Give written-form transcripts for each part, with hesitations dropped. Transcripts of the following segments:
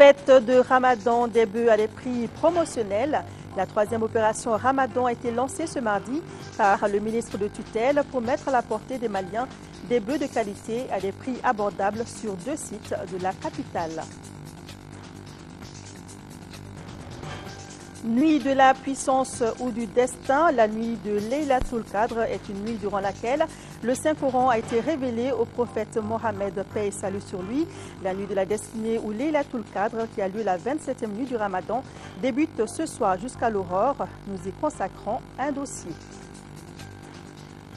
Fête de Ramadan des bœufs à des prix promotionnels. La troisième opération Ramadan a été lancée ce mardi par le ministre de tutelle pour mettre à la portée des Maliens des bœufs de qualité à des prix abordables sur 2 sites de la capitale. Nuit de la puissance ou du destin, la nuit de Laylatul Qadr est une nuit durant laquelle le Saint-Coran a été révélé au prophète Mohammed, paix et salut sur lui. La nuit de la destinée ou Laylatul Qadr, qui a lieu la 27e nuit du Ramadan, débute ce soir jusqu'à l'aurore. Nous y consacrons un dossier.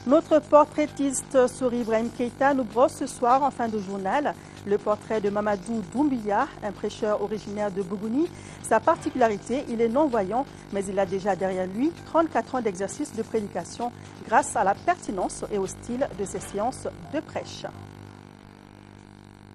Notre portraitiste Souri Ibrahim Keïta nous brosse ce soir en fin de journal le portrait de Mamadou Doumbia, un prêcheur originaire de Bougouni. Sa particularité, il est non-voyant, mais il a déjà derrière lui 34 ans d'exercice de prédication grâce à la pertinence et au style de ses séances de prêche.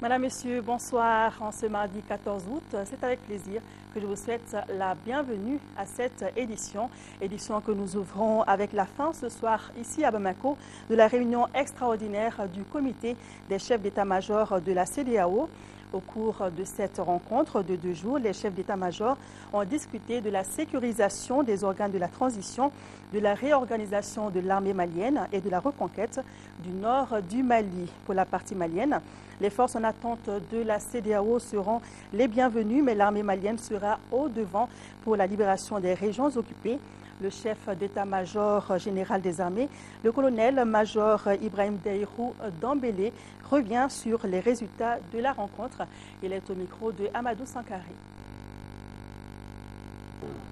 Madame, Monsieur, bonsoir. En ce mardi 14 août, c'est avec plaisir que je vous souhaite la bienvenue à cette édition que nous ouvrons avec la fin ce soir ici à Bamako de la réunion extraordinaire du comité des chefs d'état-major de la CEDEAO. Au cours de cette rencontre de 2 jours, les chefs d'état-major ont discuté de la sécurisation des organes de la transition, de la réorganisation de l'armée malienne et de la reconquête du nord du Mali. Pour la partie malienne, les forces en attente de la CEDEAO seront les bienvenues, mais l'armée malienne sera au devant pour la libération des régions occupées. Le chef d'état-major général des armées, le colonel-major Ibrahim Daïrou Dambélé, revient sur les résultats de la rencontre. Il est au micro de Amadou Sankaré.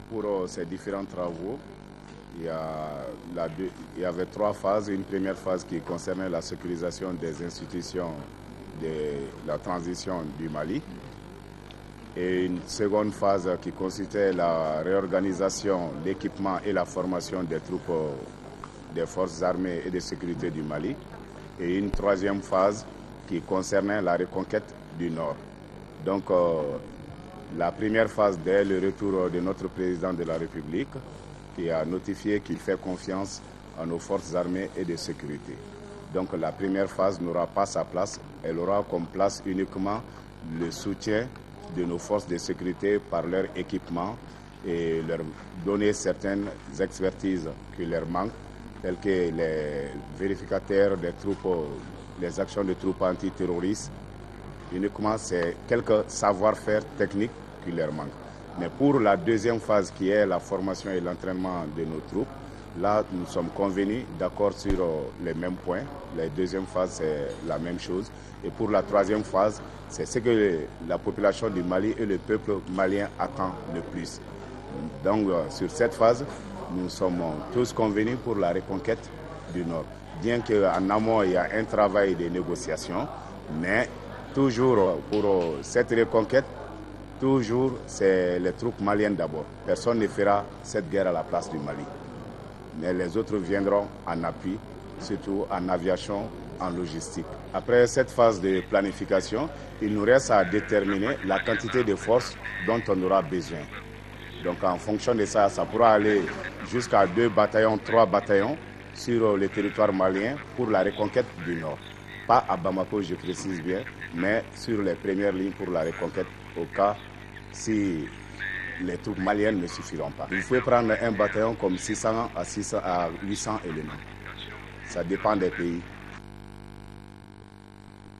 Pour ces différents travaux, il y avait 3 phases. Une première phase qui concernait la sécurisation des institutions de la transition du Mali. Et une seconde phase qui consistait la réorganisation, l'équipement et la formation des troupes des forces armées et de sécurité du Mali. Et une troisième phase qui concernait la reconquête du Nord. Donc la première phase, dès le retour de notre président de la République, qui a notifié qu'il fait confiance à nos forces armées et de sécurité. Donc la première phase n'aura pas sa place, elle aura comme place uniquement le soutien de nos forces de sécurité par leur équipement et leur donner certaines expertises qui leur manquent, telles que les vérificateurs des troupes, les actions de troupes antiterroristes. Uniquement, c'est quelques savoir-faire techniques qui leur manquent. Mais pour la deuxième phase qui est la formation et l'entraînement de nos troupes, là, nous sommes convenus, d'accord sur les mêmes points. La deuxième phase, c'est la même chose. Et pour la troisième phase, c'est ce que la population du Mali et le peuple malien attend le plus. Donc, sur cette phase, nous sommes tous convenus pour la reconquête du Nord. Bien qu'en amont, il y a un travail de négociation, mais toujours pour cette reconquête, toujours c'est les troupes maliennes d'abord. Personne ne fera cette guerre à la place du Mali. Mais les autres viendront en appui, surtout en aviation, en logistique. Après cette phase de planification, il nous reste à déterminer la quantité de forces dont on aura besoin. Donc en fonction de ça, ça pourra aller jusqu'à 2 bataillons, 3 bataillons sur le territoire malien pour la reconquête du Nord. Pas à Bamako, je précise bien, mais sur les premières lignes pour la reconquête au cas si les troupes maliennes ne suffiront pas. Vous pouvez prendre un bataillon comme 600 à 800 éléments. Ça dépend des pays.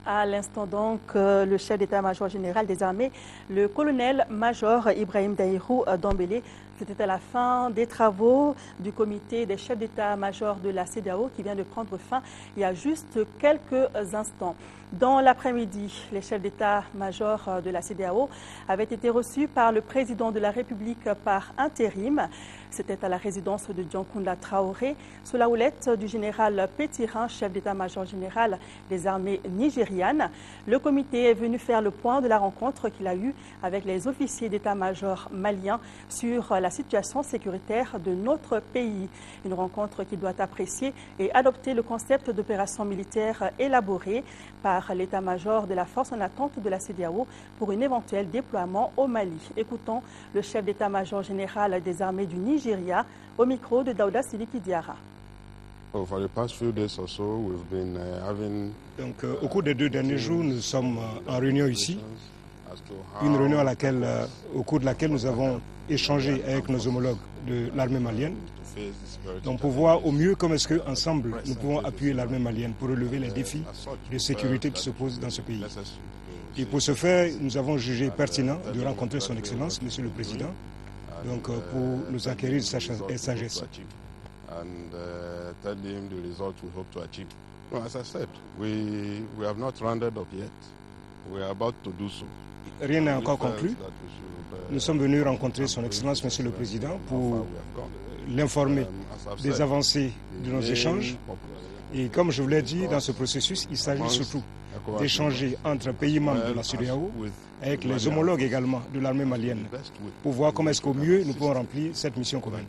À l'instant donc, le chef d'état-major général des armées, le colonel-major Ibrahim Daïrou Dambélé, c'était à la fin des travaux du comité des chefs d'état-major de la CEDEAO qui vient de prendre fin il y a juste quelques instants. Dans l'après-midi, les chefs d'état-major de la CEDEAO avaient été reçus par le président de la République par intérim. C'était à la résidence de Diankounda Traoré, sous la houlette du général Pétirin, chef d'état-major général des armées nigérianes. Le comité est venu faire le point de la rencontre qu'il a eue avec les officiers d'état-major maliens sur la situation sécuritaire de notre pays. Une rencontre qui doit apprécier et adopter le concept d'opération militaire élaboré par l'état-major de la force en attente de la CEDEAO pour un éventuel déploiement au Mali. Écoutons le chef d'état-major général des armées du Nigeria au micro de Daouda Sidiki Diarra. Donc, au cours des 2 derniers jours, nous sommes en réunion ici une réunion au cours de laquelle nous avons échangé avec nos homologues de l'armée malienne. Donc pour voir au mieux comment est-ce qu'ensemble nous pouvons appuyer l'armée malienne pour relever les défis de sécurité qui se posent dans ce pays. Et pour ce faire, nous avons jugé pertinent de rencontrer son Excellence, Monsieur le Président, donc pour nous acquérir sa sagesse. Rien n'est encore conclu. Nous sommes venus rencontrer son Excellence, Monsieur le Président, pour l'informer des avancées de nos échanges. Et comme je vous l'ai dit, dans ce processus, il s'agit surtout d'échanger entre pays membres de la CEDEAO avec les homologues également de l'armée malienne pour voir comment est-ce qu'au mieux nous pouvons remplir cette mission commune.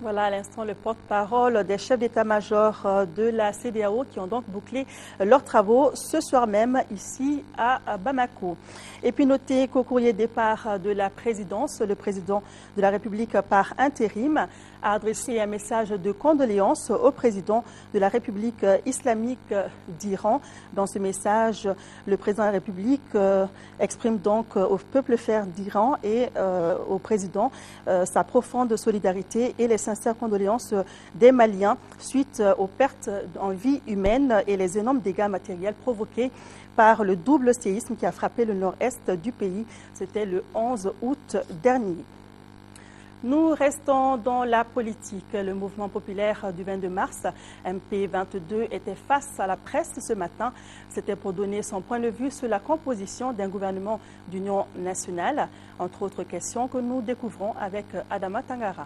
Voilà à l'instant le porte-parole des chefs d'état-major de la CEDEAO qui ont donc bouclé leurs travaux ce soir même ici à Bamako. Et puis notez qu'au courrier départ de la présidence, le président de la République par intérim a adressé un message de condoléances au président de la République islamique d'Iran. Dans ce message, le président de la République exprime donc au peuple frère d'Iran et au président sa profonde solidarité et les sincères condoléances des Maliens suite aux pertes en vie humaine et les énormes dégâts matériels provoqués par le double séisme qui a frappé le nord-est du pays. C'était le 11 août dernier. Nous restons dans la politique. Le mouvement populaire du 22 mars, MP22, était face à la presse ce matin. C'était pour donner son point de vue sur la composition d'un gouvernement d'union nationale. Entre autres questions que nous découvrons avec Adama Tangara.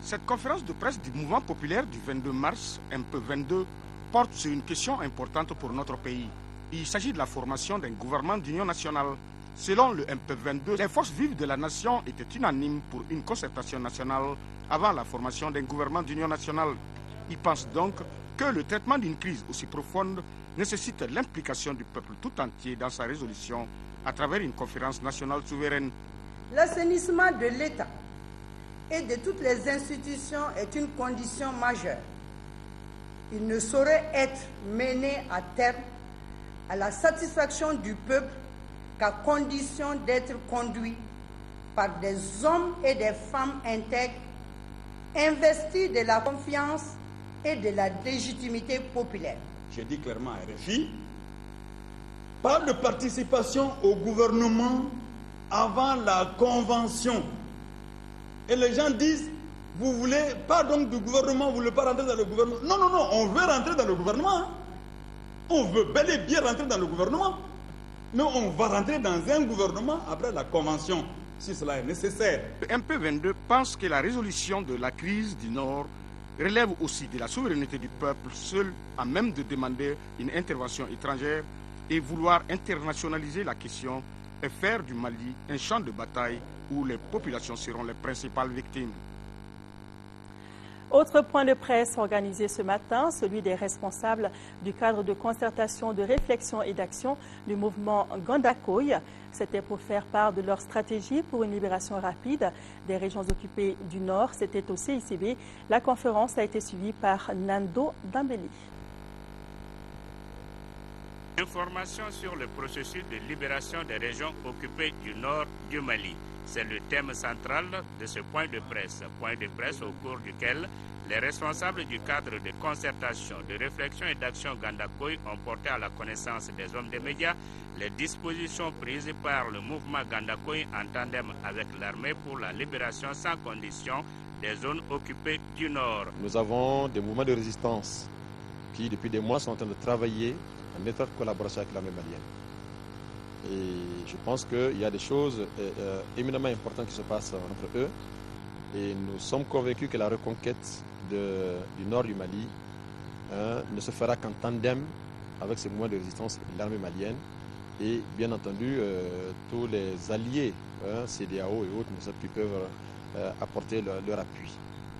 Cette conférence de presse du mouvement populaire du 22 mars, MP22, porte sur une question importante pour notre pays. Il s'agit de la formation d'un gouvernement d'union nationale. Selon le MP22, les forces vives de la nation étaient unanimes pour une concertation nationale avant la formation d'un gouvernement d'union nationale. Ils pensent donc que le traitement d'une crise aussi profonde nécessite l'implication du peuple tout entier dans sa résolution à travers une conférence nationale souveraine. L'assainissement de l'État et de toutes les institutions est une condition majeure. Il ne saurait être mené à terme à la satisfaction du peuple qu'à condition d'être conduit par des hommes et des femmes intègres, investis de la confiance et de la légitimité populaire. Je dis clairement à RFI, pas de participation au gouvernement avant la convention. Et les gens disent, vous voulez pas donc du gouvernement, vous ne voulez pas rentrer dans le gouvernement. Non, non, non, on veut rentrer dans le gouvernement. Hein. On veut bel et bien rentrer dans le gouvernement. Mais on va rentrer dans un gouvernement après la convention, si cela est nécessaire. Le MP22 pense que la résolution de la crise du Nord relève aussi de la souveraineté du peuple, seul à même de demander une intervention étrangère et vouloir internationaliser la question et faire du Mali un champ de bataille où les populations seront les principales victimes. Autre point de presse organisé ce matin, celui des responsables du cadre de concertation, de réflexion et d'action du mouvement Gandakoy. C'était pour faire part de leur stratégie pour une libération rapide des régions occupées du Nord. C'était au CICB. La conférence a été suivie par Nando Dambeli. Information sur le processus de libération des régions occupées du Nord du Mali. C'est le thème central de ce point de presse au cours duquel les responsables du cadre de concertation, de réflexion et d'action Gandakoy ont porté à la connaissance des hommes des médias les dispositions prises par le mouvement Gandakoy en tandem avec l'armée pour la libération sans condition des zones occupées du Nord. Nous avons des mouvements de résistance qui, depuis des mois, sont en train de travailler en étroite collaboration avec l'armée malienne. Et je pense qu'il y a des choses éminemment importantes qui se passent entre eux. Et nous sommes convaincus que la reconquête du nord du Mali ne se fera qu'en tandem avec ces mouvements de résistance et l'armée malienne. Et bien entendu, tous les alliés, CEDEAO et autres, qui peuvent apporter leur appui.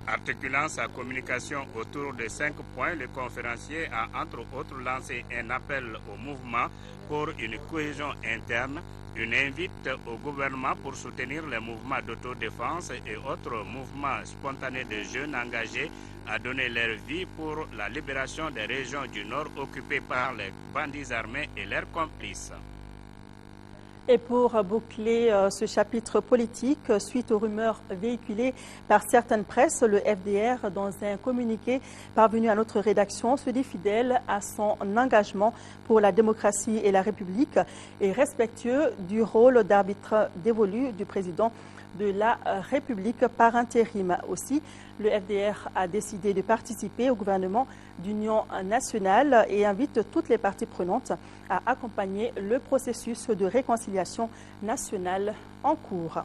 Articulant sa communication autour de 5 points, le conférencier a entre autres lancé un appel au mouvement pour une cohésion interne, une invite au gouvernement pour soutenir les mouvements d'autodéfense et autres mouvements spontanés de jeunes engagés à donner leur vie pour la libération des régions du Nord occupées par les bandits armés et leurs complices. Et pour boucler ce chapitre politique, suite aux rumeurs véhiculées par certaines presses, le FDR, dans un communiqué parvenu à notre rédaction, se dit fidèle à son engagement pour la démocratie et la République et respectueux du rôle d'arbitre dévolu du président de la République par intérim. Aussi, le FDR a décidé de participer au gouvernement d'union nationale et invite toutes les parties prenantes à accompagner le processus de réconciliation nationale en cours.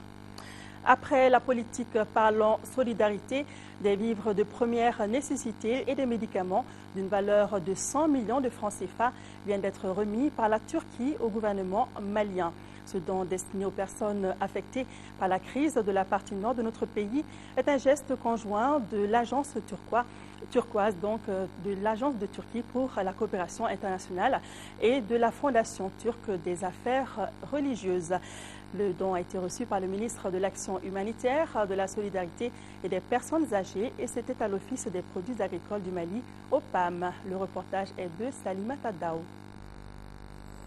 Après la politique, parlons solidarité. Des vivres de première nécessité et des médicaments d'une valeur de 100 millions de francs CFA viennent d'être remis par la Turquie au gouvernement malien. Ce don destiné aux personnes affectées par la crise de la partie nord de notre pays est un geste conjoint de l'agence turquoise, donc de l'agence de Turquie pour la coopération internationale et de la Fondation turque des affaires religieuses. Le don a été reçu par le ministre de l'Action humanitaire, de la solidarité et des personnes âgées et c'était à l'Office des produits agricoles du Mali, au PAM. Le reportage est de Salima Tadao.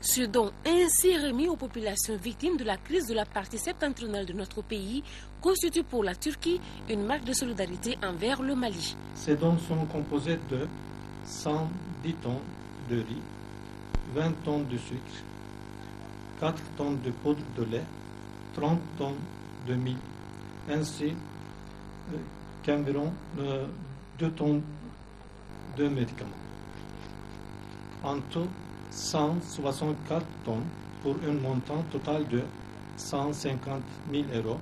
Ce don ainsi remis aux populations victimes de la crise de la partie septentrionale de notre pays constitue pour la Turquie une marque de solidarité envers le Mali. Ces dons sont composés de 110 tonnes de riz, 20 tonnes de sucre, 4 tonnes de poudre de lait, 30 tonnes de mil, ainsi qu'environ 2 tonnes de médicaments. En tout, 164 tonnes pour un montant total de 150 000 €,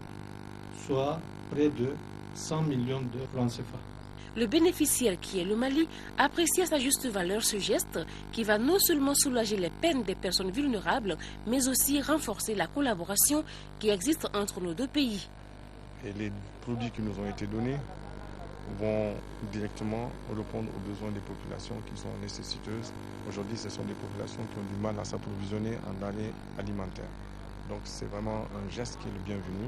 soit près de 100 millions de francs CFA. Le bénéficiaire, qui est le Mali, apprécie à sa juste valeur ce geste qui va non seulement soulager les peines des personnes vulnérables, mais aussi renforcer la collaboration qui existe entre nos deux pays. Et les produits qui nous ont été donnés vont directement répondre aux besoins des populations qui sont nécessiteuses. Aujourd'hui, ce sont des populations qui ont du mal à s'approvisionner en denrées alimentaires. Donc c'est vraiment un geste qui est le bienvenu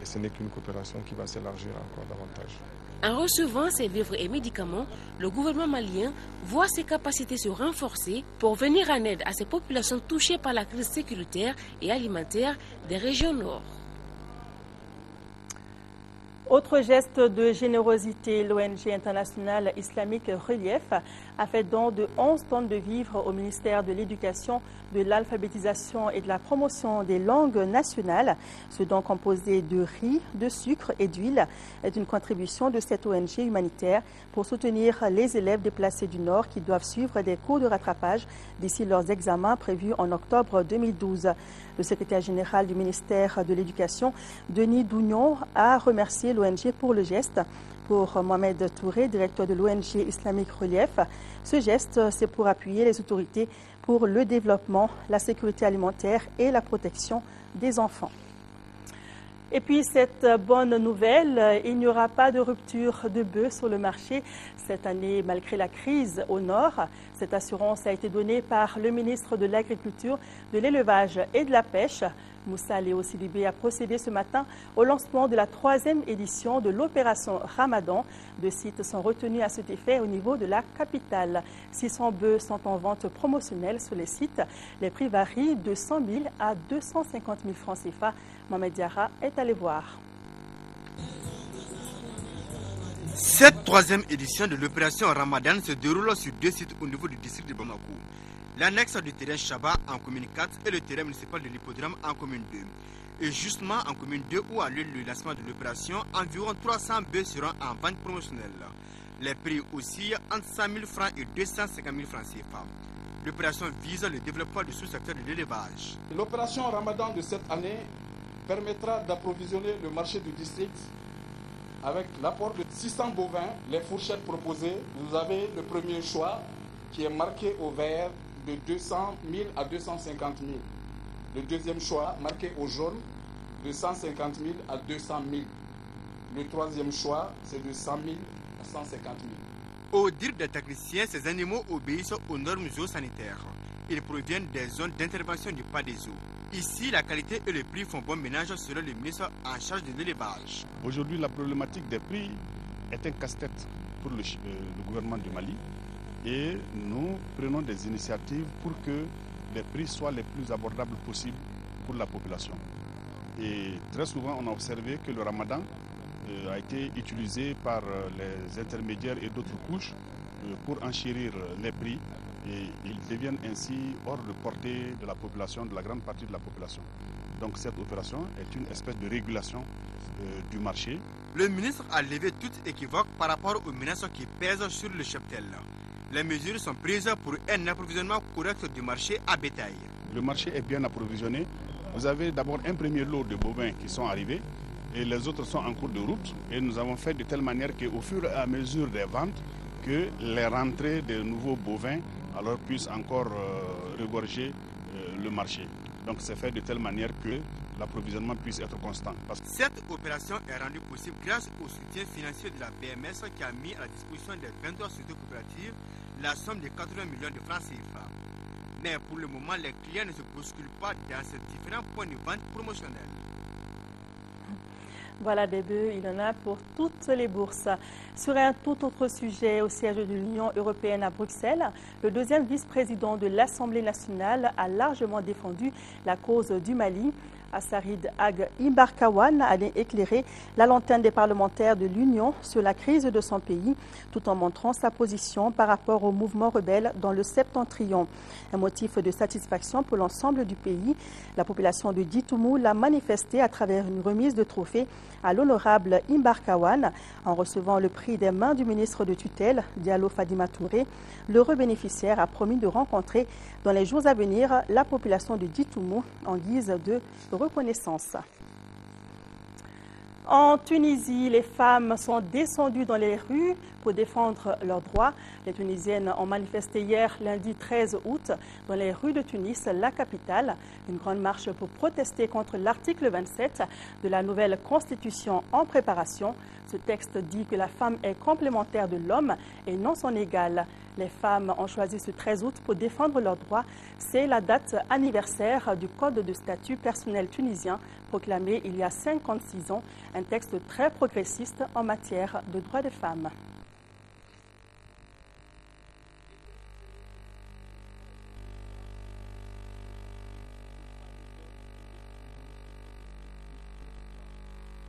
et ce n'est qu'une coopération qui va s'élargir encore davantage. En recevant ces vivres et médicaments, le gouvernement malien voit ses capacités se renforcer pour venir en aide à ces populations touchées par la crise sécuritaire et alimentaire des régions nord. Autre geste de générosité, l'ONG internationale islamique Relief a fait don de 11 tonnes de vivres au ministère de l'Éducation, de l'Alphabétisation et de la Promotion des langues nationales. Ce don composé de riz, de sucre et d'huile est une contribution de cette ONG humanitaire pour soutenir les élèves déplacés du Nord qui doivent suivre des cours de rattrapage d'ici leurs examens prévus en octobre 2012. Le secrétaire général du ministère de l'Éducation, Denis Dougnon, a remercié l'ONG pour le geste. Pour Mohamed Touré, directeur de l'ONG islamique Relief, ce geste, c'est pour appuyer les autorités pour le développement, la sécurité alimentaire et la protection des enfants. Et puis cette bonne nouvelle, il n'y aura pas de rupture de bœuf sur le marché cette année malgré la crise au nord. Cette assurance a été donnée par le ministre de l'Agriculture, de l'Élevage et de la Pêche. Moussa Léo Sidibé a procédé ce matin au lancement de la 3e édition de l'opération Ramadan. 2 sites sont retenus à cet effet au niveau de la capitale. 600 bœufs sont en vente promotionnelle sur les sites. Les prix varient de 100 000 à 250 000 francs CFA. Mohamed Diarra est allé voir. Cette 3e édition de l'opération Ramadan se déroule sur 2 sites au niveau du district de Bamako. L'annexe du terrain Chaba en commune 4 et le terrain municipal de l'hippodrome en commune 2. Et justement en commune 2 où a lieu le lancement de l'opération, environ 300 bœufs seront en vente promotionnelle. Les prix aussi entre 100 000 francs et 250 000 francs CFA. L'opération vise le développement du sous-secteur de l'élevage. L'opération Ramadan de cette année permettra d'approvisionner le marché du district avec l'apport de 600 bovins, les fourchettes proposées. Vous avez le premier choix qui est marqué au vert de 200 000 à 250 000. Le deuxième choix, marqué au jaune, de 150 000 à 200 000. Le troisième choix, c'est de 100 000 à 150 000. Au dire des techniciens, ces animaux obéissent aux normes zoosanitaires. Ils proviennent des zones d'intervention du pas des eaux. Ici, la qualité et le prix font bon ménage selon le ministre en charge de l'élevage. Aujourd'hui, la problématique des prix est un casse-tête pour le gouvernement du Mali et nous prenons des initiatives pour que les prix soient les plus abordables possibles pour la population. Et très souvent, on a observé que le ramadan a été utilisé par les intermédiaires et d'autres couches pour enchérir les prix et ils deviennent ainsi hors de portée de la population, de la grande partie de la population. Donc cette opération est une espèce de régulation du marché. Le ministre a levé toute équivoque par rapport aux menaces qui pèsent sur le cheptel. Les mesures sont prises pour un approvisionnement correct du marché à bétail. Le marché est bien approvisionné. Vous avez d'abord un premier lot de bovins qui sont arrivés et les autres sont en cours de route. Et nous avons fait de telle manière qu'au fur et à mesure des ventes, que les rentrées de nouveaux bovins alors puissent encore regorger le marché. Donc c'est fait de telle manière que l'approvisionnement puisse être constant. Cette opération est rendue possible grâce au soutien financier de la BMS qui a mis à la disposition des 23 sociétés coopératives la somme de 80 millions de francs CFA. Mais pour le moment, les clients ne se bousculent pas dans ces différents points de vente promotionnels. Voilà des bœufs, il y en a pour toutes les bourses. Sur un tout autre sujet, au siège de l'Union européenne à Bruxelles, le deuxième vice-président de l'Assemblée nationale a largement défendu la cause du Mali. Assarid Ag Imbarkawan a éclairé la lanterne des parlementaires de l'Union sur la crise de son pays, tout en montrant sa position par rapport au mouvement rebelle dans le septentrion. Un motif de satisfaction pour l'ensemble du pays. La population de Ditoumou l'a manifesté à travers une remise de trophée à l'honorable Imbarkawan en recevant le prix des mains du ministre de tutelle, Diallo Fadima Touré. L'heureux bénéficiaire a promis de rencontrer dans les jours à venir la population de Ditoumou en guise de reconnaissance. En Tunisie, les femmes sont descendues dans les rues pour défendre leurs droits. Les Tunisiennes ont manifesté hier, lundi 13 août, dans les rues de Tunis, la capitale. Une grande marche pour protester contre l'article 27 de la nouvelle constitution en préparation. Ce texte dit que la femme est complémentaire de l'homme et non son égale. Les femmes ont choisi ce 13 août pour défendre leurs droits. C'est la date anniversaire du Code de statut personnel tunisien proclamé il y a 56 ans, un texte très progressiste en matière de droits des femmes.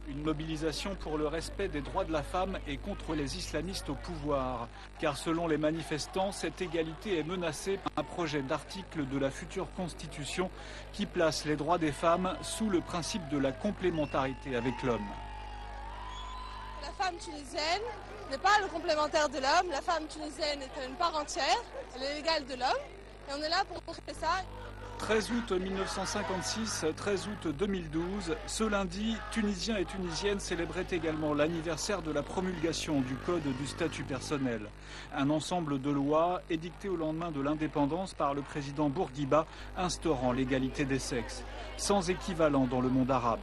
Une mobilisation pour le respect des droits de la femme et contre les islamistes au pouvoir. Car selon les manifestants, cette égalité est menacée par un projet d'article de la future constitution qui place les droits des femmes sous le principe de la complémentarité avec l'homme. La femme tunisienne n'est pas le complémentaire de l'homme. La femme tunisienne est une part entière, elle est l'égale de l'homme. Et on est là pour montrer ça. 13 août 1956, 13 août 2012, ce lundi, Tunisiens et Tunisiennes célébraient également l'anniversaire de la promulgation du Code du statut personnel. Un ensemble de lois édictées au lendemain de l'indépendance par le président Bourguiba instaurant l'égalité des sexes, sans équivalent dans le monde arabe.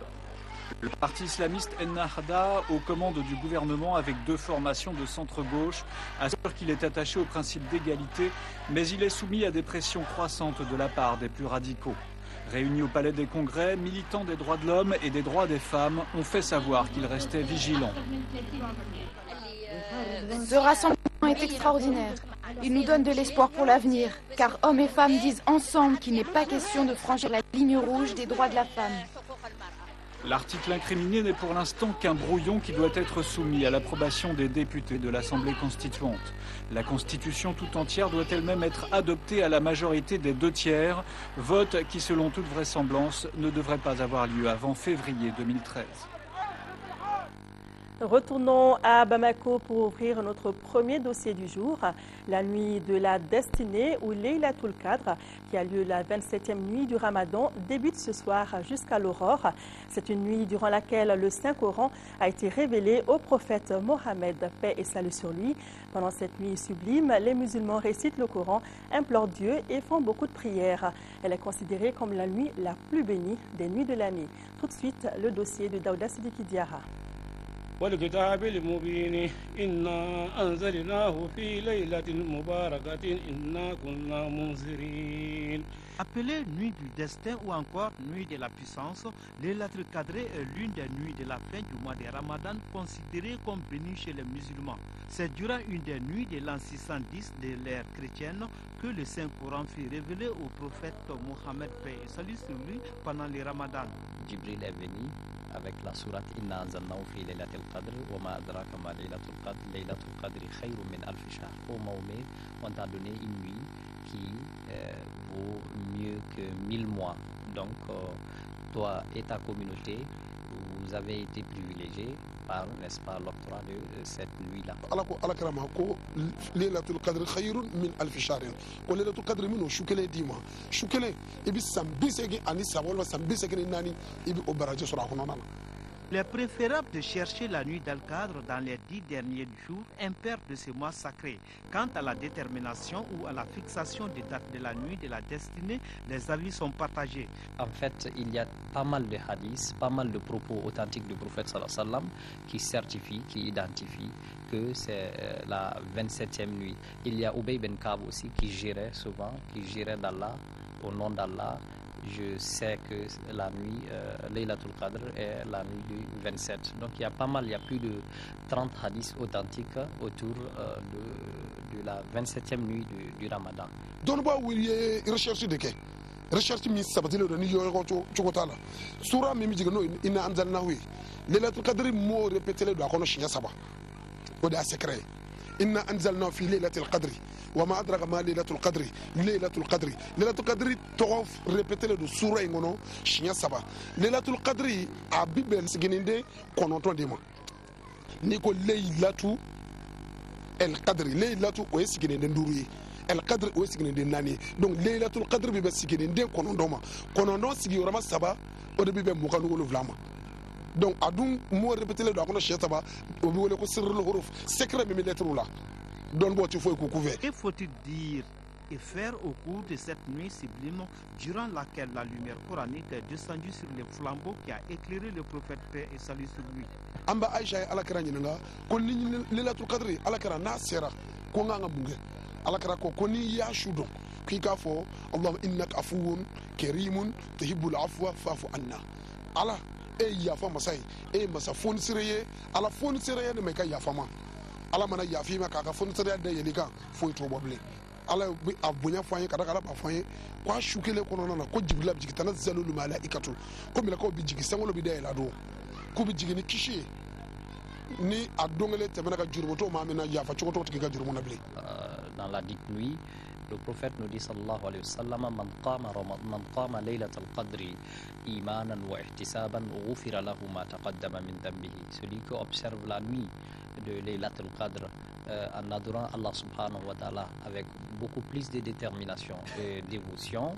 Le parti islamiste Ennahda, aux commandes du gouvernement avec deux formations de centre-gauche, assure qu'il est attaché au principe d'égalité, mais il est soumis à des pressions croissantes de la part des plus radicaux. Réunis au Palais des Congrès, militants des droits de l'homme et des droits des femmes ont fait savoir qu'ils restaient vigilants. Ce rassemblement est extraordinaire. Il nous donne de l'espoir pour l'avenir, car hommes et femmes disent ensemble qu'il n'est pas question de franchir la ligne rouge des droits de la femme. L'article incriminé n'est pour l'instant qu'un brouillon qui doit être soumis à l'approbation des députés de l'Assemblée constituante. La Constitution tout entière doit elle-même être adoptée à la majorité des 2/3, vote qui, selon toute vraisemblance, ne devrait pas avoir lieu avant février 2013. Retournons à Bamako pour ouvrir notre premier dossier du jour, la nuit de la destinée ou Laylatul Qadr, qui a lieu la 27e nuit du Ramadan, débute ce soir jusqu'à l'aurore. C'est une nuit durant laquelle le Saint-Coran a été révélé au prophète Mohammed, paix et salut sur lui. Pendant cette nuit sublime, les musulmans récitent le Coran, implorent Dieu et font beaucoup de prières. Elle est considérée comme la nuit la plus bénie des nuits de l'année. Tout de suite, le dossier de Daouda Sidiki Diarra. والكتاب المبين إنا أنزلناه في ليلة مباركة إنا كنا منذرين. Appelée nuit du destin ou encore nuit de la puissance, Laylatul Qadr est l'une des nuits de la fin du mois de Ramadan considérée comme bénie chez les musulmans. C'est durant une des nuits de l'an 610 de l'ère chrétienne que le Saint-Coran fut révélé au prophète Mohammed, paix et salut sur lui, pendant le Ramadan. Jibril est venu avec la sourate Inna anzalnahu fi laylatil qadr wa ma adraka ma laylatul qadr, laylatul qadri khayrun min alf shahr. Ô Mahomet, on t'a donné une nuit qui vaut mieux que 1000 mois. Donc, toi et ta communauté, vous avez été privilégiés par, n'est-ce pas, l'octroi de cette nuit-là. Laylatul Qadr khayrun min alf shahr. Ko Laylatul Qadr mino shukele dima. Shukele ibi sambisegi ani sawolwa sambisegi nani ibi obaraje sura honona. Il est préférable de chercher la nuit d'Al-Qadr dans les 10 derniers jours impairs de ce mois sacré. Quant à la détermination ou à la fixation des dates de la nuit de la destinée, les avis sont partagés. En fait, il y a pas mal de hadiths, pas mal de propos authentiques du prophète sallallahu alayhi wa sallam qui certifient, qui identifient que c'est la 27e nuit. Il y a Ubay ben Ka'b aussi qui gérait souvent, qui gérait d'Allah, au nom d'Allah. Je sais que la nuit, Laylatul Qadr est la nuit du 27. Donc il y a pas mal, il y a plus de 30 hadiths authentiques autour de la 27e nuit du Ramadan. Donne-moi où il y a recherche de quai. Recherche mi sabatile de New York Chokotala. Sura Mimi Digano Inna Anzalnahu. Laylatul Qadr mo répété le doigt qu'on a saba. Au secret. Inna Anzalnahu fi Laylatul Qadr. وما أدرك ما ليلة القدر ليلة القدر ليلة القدر توف ريبيتي لو سورة إنغونو شنيا سبا ليلة القدر أبيبل سجنيندي كونوتون ديما نيكو ليلة القدر ليلة ويسجنيندي ندوري القدر ويسجنيندي ناني دونك ليلة القدر بيبل سجنيندي كونوندوما كونوندون سجي ورما سبا ودي بيبل مكانو ولو فلاما donc adum mo répéter le doigt qu'on a chez saba obi wole ko sirrul huruf secret mi lettre là. Que faut-il dire et faire au cours de cette nuit sublime durant laquelle la lumière coranique est descendue sur le flambeau qui a éclairé le prophète paix et salut sur lui? Amba Aïcha alakara nyinga ko ni Laylatul Qadr alakara na sera ko nga bunge alakara ko ni ya shudo kika fo Allah innaka afuwun karimun tuhibbul afwa fa'fu anna ala e ya fa masai e masa fon sireye ala fon sireye ne me ka ya fama ala mana yafi ma kaka fon sireye de yelika fo to boble ala abunya fanye kada kada ba fanye kwa shukele kono na ko jibril bi jikitana zalul malaikatu ko mi la ko bi jigi sangolo bi de la do ko bi jigi ni kishi ni adongele temena ka jurbo to ma mena yafa choko to tiga jurbo na bli. Dans la dite nuit, le prophète nous dit sallallahu alayhi wa sallam man qama laylatul qadri imanan wa ihtisaban ghufira lahu ma taqaddama min dhanbihi. Celui qui observe la nuit de laylatul qadr en adorant Allah subhanahu wa ta'ala avec beaucoup plus de détermination et dévotion,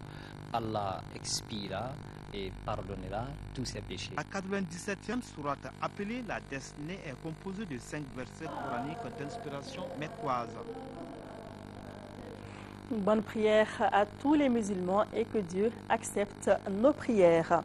Allah expira et pardonnera tous ses péchés. La 97e sourate appelée la destinée est composée de 5 versets coraniques d'inspiration mecquoise. Une bonne prière à tous les musulmans et que Dieu accepte nos prières.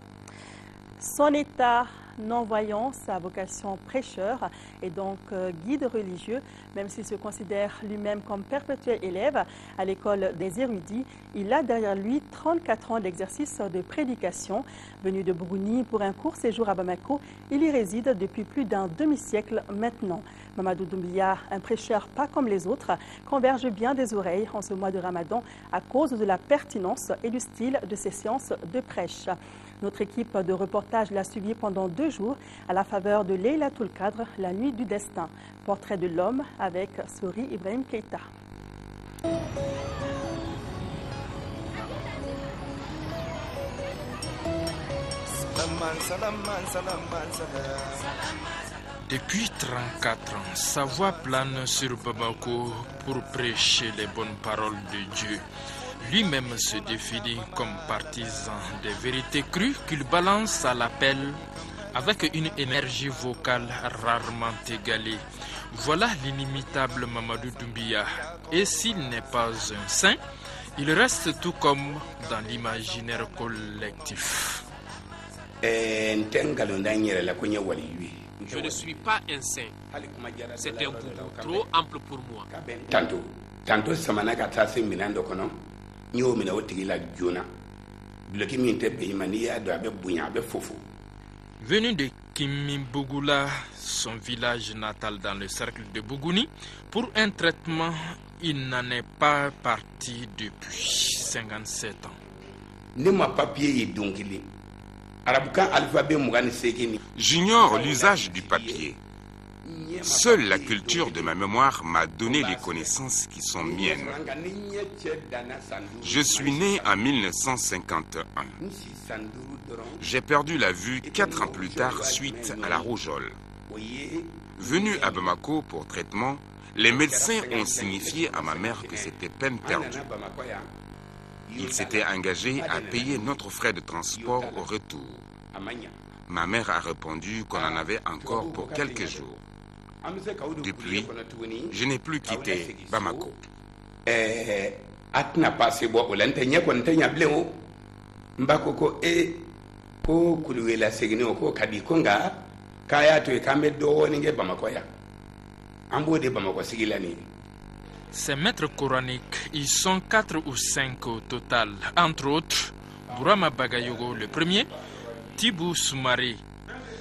Son état non-voyant, sa vocation prêcheur et donc guide religieux, même s'il se considère lui-même comme perpétuel élève à l'école des érudits, il a derrière lui 34 ans d'exercice de prédication. Venu de Bruni pour un court séjour à Bamako, il y réside depuis plus d'un demi-siècle maintenant. Mamadou Doumbia, un prêcheur pas comme les autres, converge bien des oreilles en ce mois de Ramadan à cause de la pertinence et du style de ses séances de prêche. Notre équipe de reportage l'a suivi pendant 2 jours à la faveur de Laylatul Qadr, la nuit du destin. Portrait de l'homme avec Sori Ibrahim Keita. Depuis 34 ans, sa voix plane sur Bamako pour prêcher les bonnes paroles de Dieu. Lui-même se définit comme partisan des vérités crues qu'il balance à l'appel avec une énergie vocale rarement égalée. Voilà l'inimitable Mamadou Doumbia. Et s'il n'est pas un saint, il reste tout comme dans l'imaginaire Je ne suis pas un saint. C'est un boubou trop ample pour moi. Tantôt samana ka taa se minɛn dɔ kɔnɔ n y'o minɛ o tigi la joona duloki min tɛ bɛn i ma n'i y'a dɔn a bɛ bonya a bɛ fofo. Venu de Kimibougoula, son village natal dans le cercle de Bougouni, pour un traitement, il n'en est pas parti depuis 57 ans. Ne ma papier ye dɔnkili arabukan alphabet 28. J'ignore l'usage du papier. Seule la culture de ma mémoire m'a donné les connaissances qui sont miennes. Je suis né en 1951. J'ai perdu la vue 4 ans plus tard suite à la rougeole. Venu à Bamako pour traitement, les médecins ont signifié à ma mère que c'était peine perdue. Ils s'étaient engagés à payer notre frais de transport au retour. Ma mère a répondu qu'on en avait encore pour quelques jours. Depuis, je n'ai plus quitté Bamako. Atna passé bo olante nya ko ntanya bleo mbako ko ko kuluwela segini ko kadi konga kaya to e kambe do woni nge Bamako ya ambo de Bamako sigilani. Ces maîtres coraniques, ils sont 4 ou 5 au total. Entre autres, Bourama Bagayogo le premier, Tibou Soumari.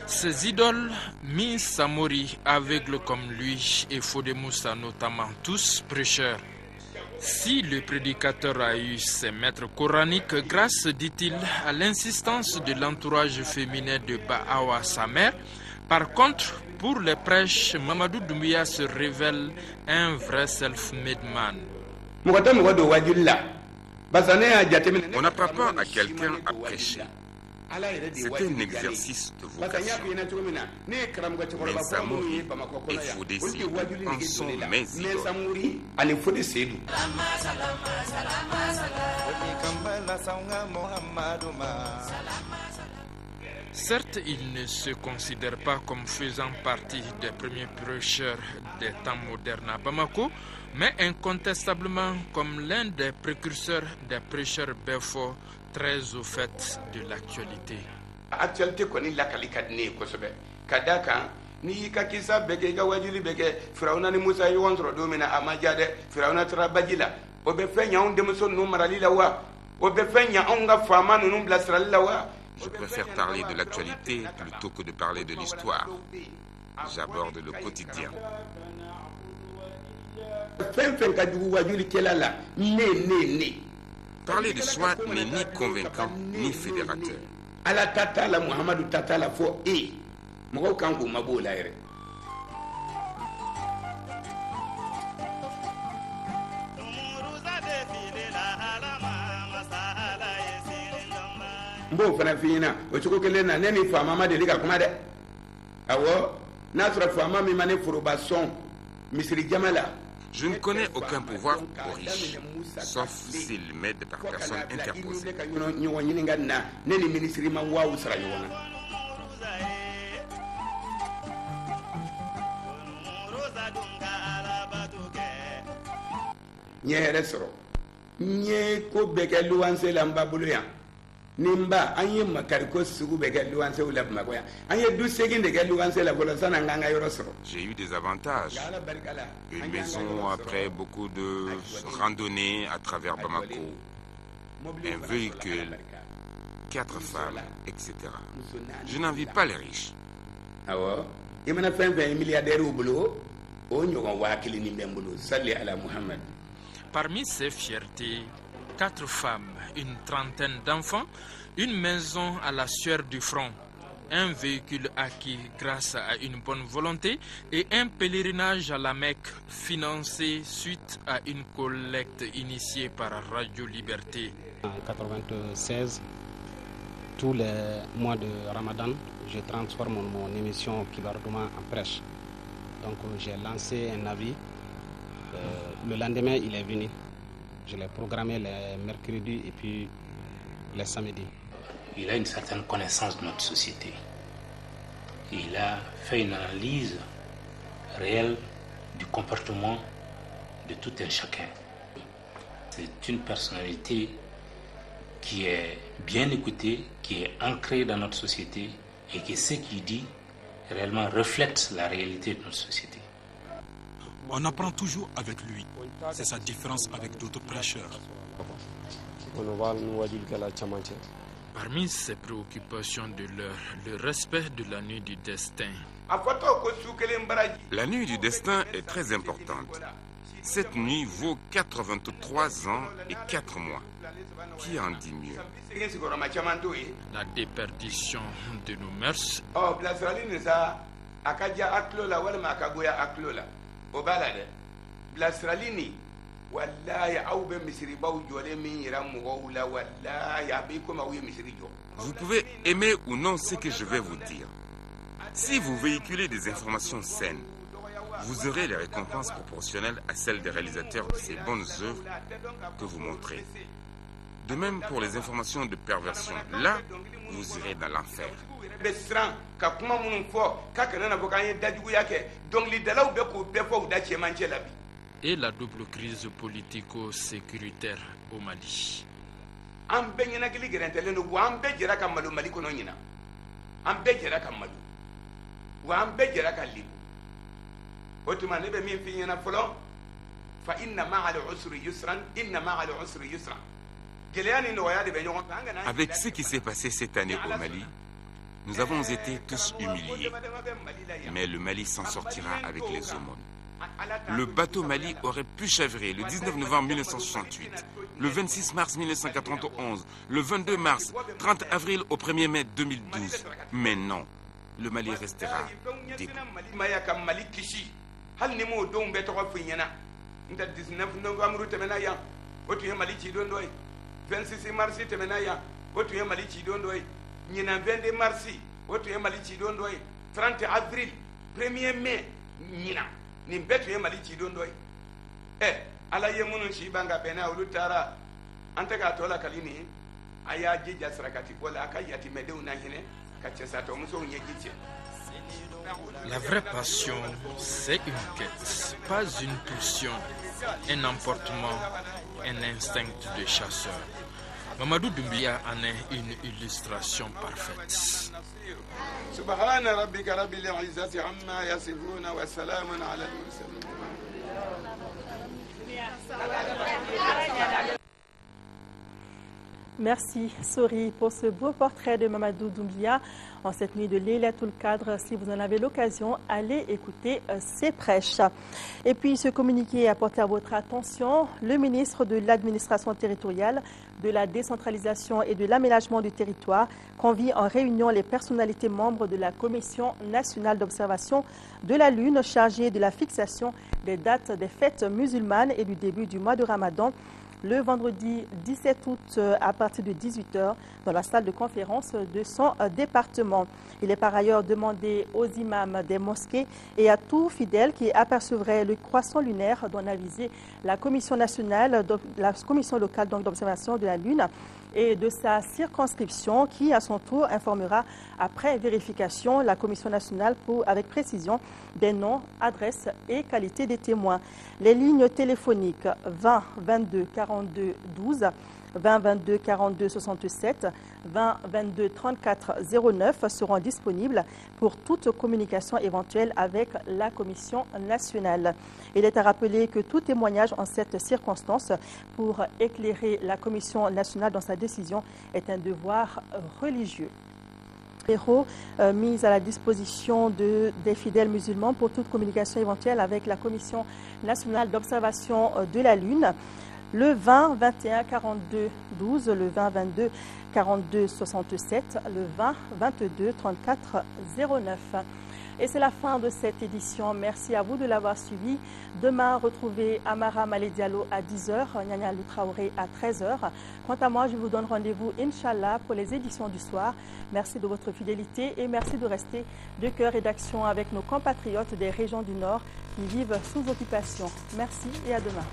Ces idoles, Min Samori, aveugle comme lui, et Fodé Moussa notamment, tous prêcheurs. Si le prédicateur a eu ses maîtres coraniques grâce, dit-il, à l'insistance de l'entourage féminin de Baawa, sa mère, par contre, pour les prêches, Mamadou Doumbouya se révèle un vrai self-made man. On n'apprend pas à quelqu'un à prêcher. C'est un exercice de vocation. Mes amours et Fodé Seydou en sont mes idoles. Certes, il ne se considère pas comme faisant partie des premiers prêcheurs des temps modernes à Bamako, mais incontestablement comme l'un des précurseurs des prêcheurs Belfort, très au fait de l'actualité. Actualité koni la kalikadne kosobe kadaka ni ka kisa bege ga wajili bege Firauna ni Musa yi wonsro do mena amajade Firauna trabajila o be fenya on demso no maralila wa o be fenya on ga fama no blasralila wa. Je préfère parler de l'actualité plutôt que de parler de l'histoire. J'aborde le quotidien. Parler de soi n'est ni convaincant ni fédérateur. Mbo fana fina o choko kele na neni fama ma de liga kuma de awo nasra fama mi mane furubason misri jamala. Je ne connais aucun pouvoir aux riches, sauf s'il m'aide par personne interposée. Nimba anye makariko sugu bege luanse ou la makoya anye du segin de luanse la volonté nganga yorosro. J'ai eu des avantages. Une maison après beaucoup de randonnées à travers Bamako, un véhicule, 4 femmes, etc. Je n'envie pas les riches. Awo imana fen 20 milliardaires au boulot o nyogon wakili ni mbembulo salli ala Muhammad. Parmi ces fiertés, 4 femmes, une trentaine d'enfants, une maison à la sueur du front, un véhicule acquis grâce à une bonne volonté et un pèlerinage à la Mecque financé suite à une collecte initiée par Radio Liberté. En 1996, tous les mois de Ramadan, je transforme mon émission Kibardouma en prêche. Donc j'ai lancé un avis. Le lendemain, il est venu. Je l'ai programmé les mercredis et puis les samedis. Il a une certaine connaissance de notre société. Il a fait une analyse réelle du comportement de tout un chacun. C'est une personnalité qui est bien écoutée, qui est ancrée dans notre société et qui ce qu'il dit réellement reflète la réalité de notre société. On apprend toujours avec lui. C'est sa différence avec d'autres prêcheurs. Parmi ses préoccupations de l'heure, le respect de la nuit du destin. La nuit du destin est très importante. Cette nuit vaut 83 ans et 4 mois. Qui en dit mieux? La déperdition de nos mœurs. Vous pouvez aimer ou non ce que je vais vous dire. Si vous véhiculez des informations saines, vous aurez les récompenses proportionnelles à celles des réalisateurs de ces bonnes œuvres que vous montrez. De même pour les informations de perversion, là, vous irez dans l'enfer. Et la double crise politico-sécuritaire au Mali. Avec ce qui s'est passé cette année au Mali, nous avons été tous humiliés. Mais le Mali s'en sortira avec les aumônes. Le bateau Mali aurait pu chavrer le 19 novembre 1968, le 26 mars 1991, le 22 mars, 30 avril au 1er mai 2012. Mais non, le Mali restera debout. 26 mars temena ya otu ye Mali ci don doy ñina 22 mars otu ye Mali ci don doy 30 avril 1er mai ñina ni betu ye Mali ci don doy ala ye munun shi banga bena ulu tara anta ka tola kalini aya jija sarakati bola aka yati medew na hine ka cesato muso ñegice. La vraie passion, c'est une quête, pas une pulsion, un emportement, un instinct de chasseur. Mamadou Doumbia en est une illustration parfaite. Subhana rabbika rabbil izzati amma yasifuna wa salamun ala al-mursalin. Merci Sori pour ce beau portrait de Mamadou Doumbia en cette nuit de Laylatul Qadr. Si vous en avez l'occasion, allez écouter ses prêches. Et puis ce communiqué a porté à votre attention le ministre de l'Administration territoriale, de la décentralisation et de l'aménagement du territoire convie en réunion les personnalités membres de la Commission nationale d'observation de la Lune chargée de la fixation des dates des fêtes musulmanes et du début du mois de Ramadan le vendredi 17 août à partir de 18h dans la salle de conférence de son département. Il est par ailleurs demandé aux imams des mosquées et à tout fidèle qui apercevrait le croissant lunaire d'en aviser la commission nationale, la commission locale d'observation de la Lune et de sa circonscription qui, à son tour, informera après vérification la commission nationale avec précision des noms, adresses et qualité des témoins. Les lignes téléphoniques 20 22 42 12, 20 22 42 67, 20 22 34 09 seront disponibles pour toute communication éventuelle avec la commission nationale. Il est à rappeler que tout témoignage en cette circonstance pour éclairer la commission nationale dans sa décision est un devoir religieux. Mis à la disposition des fidèles musulmans pour toute communication éventuelle avec la Commission nationale d'observation de la Lune. Le 20 21 42 12, le 20 22 42 67, le 20 22 34 09. Et c'est la fin de cette édition. Merci à vous de l'avoir suivi. Demain, retrouvez Amara Malé Diallo à 10h, Nyanya Loutraoré à 13h. Quant à moi, je vous donne rendez-vous, Inch'Allah, pour les éditions du soir. Merci de votre fidélité et merci de rester de cœur et d'action avec nos compatriotes des régions du Nord qui vivent sous occupation. Merci et à demain.